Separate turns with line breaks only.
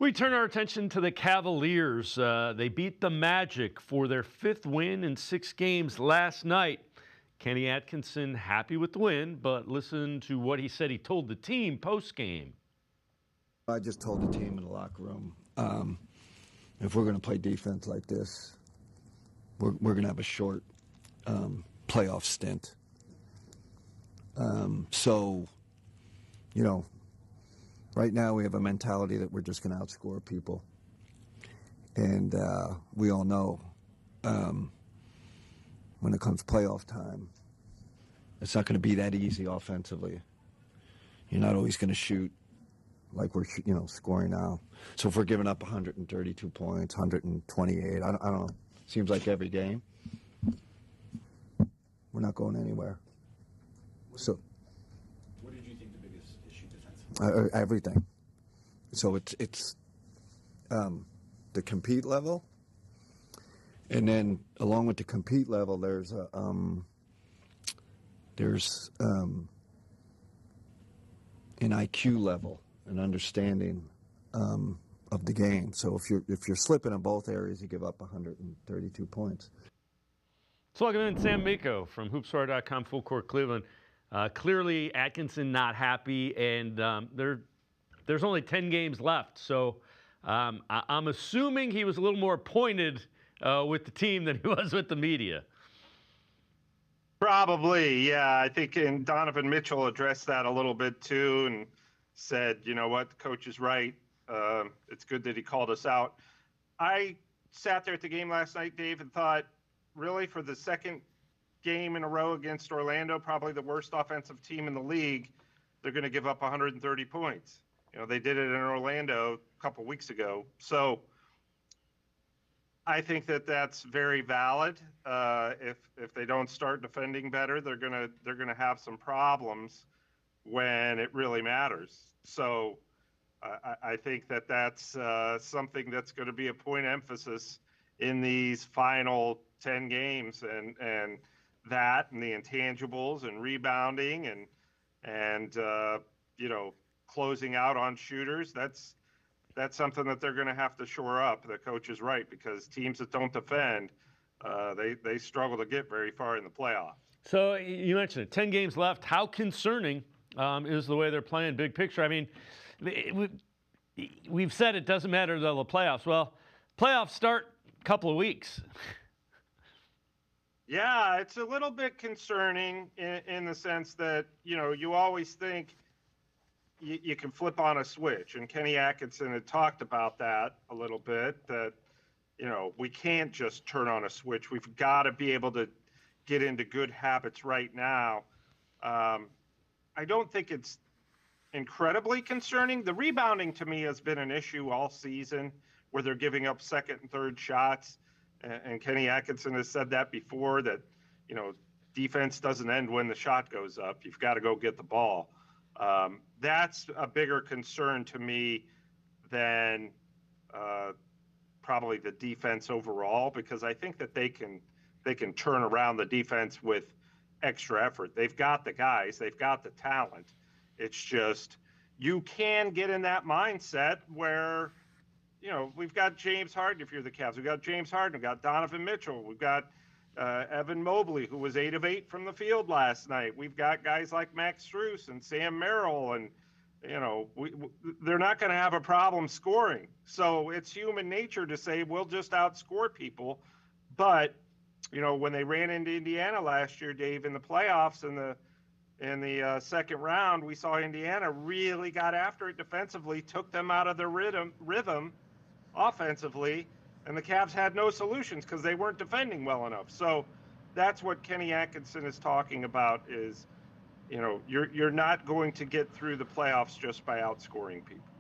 We turn our attention to the Cavaliers. They beat the Magic for their 5th win in 6 games last night. Kenny Atkinson happy with the win, but listen to what he said he told the team post-game.
I just told the team in the locker room, if we're going to play defense like this, we're going to have a short playoff stint. Right now we have a mentality that we're just going to outscore people. And we all know when it comes playoff time, it's not going to be that easy offensively. You're not always going to shoot like we're scoring now. So if we're giving up 132 points, 128, I don't know, seems like every game, we're not going anywhere. So
what did you think the biggest issue defensively?
everything. So it's the compete level, and then along with the compete level, there's an IQ level, an understanding of the game. So if you're slipping in both areas, you give up 132 points.
So welcome in Sam Amico from hoopswire.com, Full Court Cleveland. Clearly, Atkinson not happy, and there's only 10 games left. So I'm assuming he was a little more pointed with the team than he was with the media.
Probably, yeah. I think and Donovan Mitchell addressed that a little bit too and said, you know what, the coach is right. It's good that he called us out. I sat there at the game last night, Dave, and thought, really, for the second game in a row against Orlando, probably the worst offensive team in the league, they're going to give up 130 points. They did it in Orlando a couple weeks ago. So I think that that's very valid. If they don't start defending better, they're gonna have some problems when it really matters. So I think that that's something that's going to be a point of emphasis in these final 10 games, and that and the intangibles and rebounding and closing out on shooters. That's something that they're going to have to shore up. The coach is right, because teams that don't defend, they struggle to get very far in the playoffs.
So you mentioned it, 10 games left. How concerning is the way they're playing big picture? I mean, we've said it doesn't matter until the playoffs. Well, playoffs start a couple of weeks.
Yeah, it's a little bit concerning in the sense that, you always think you can flip on a switch. And Kenny Atkinson had talked about that a little bit, that, we can't just turn on a switch. We've got to be able to get into good habits right now. I don't think it's incredibly concerning. The rebounding to me has been an issue all season, where they're giving up second and third shots. And Kenny Atkinson has said that before, that, defense doesn't end when the shot goes up. You've got to go get the ball. That's a bigger concern to me than probably the defense overall, because I think that they can turn around the defense with extra effort. They've got the guys, they've got the talent. It's just, you can get in that mindset where, we've got James Harden. If you're the Cavs, we've got James Harden, we've got Donovan Mitchell, we've got Evan Mobley, who was 8 of 8 from the field last night. We've got guys like Max Strus and Sam Merrill, and they're not going to have a problem scoring. So it's human nature to say we'll just outscore people. But when they ran into Indiana last year, Dave, in the playoffs in the second round, we saw Indiana really got after it defensively, took them out of their rhythm offensively, and the Cavs had no solutions because they weren't defending well enough. So that's what Kenny Atkinson is talking about, is, you're not going to get through the playoffs just by outscoring people.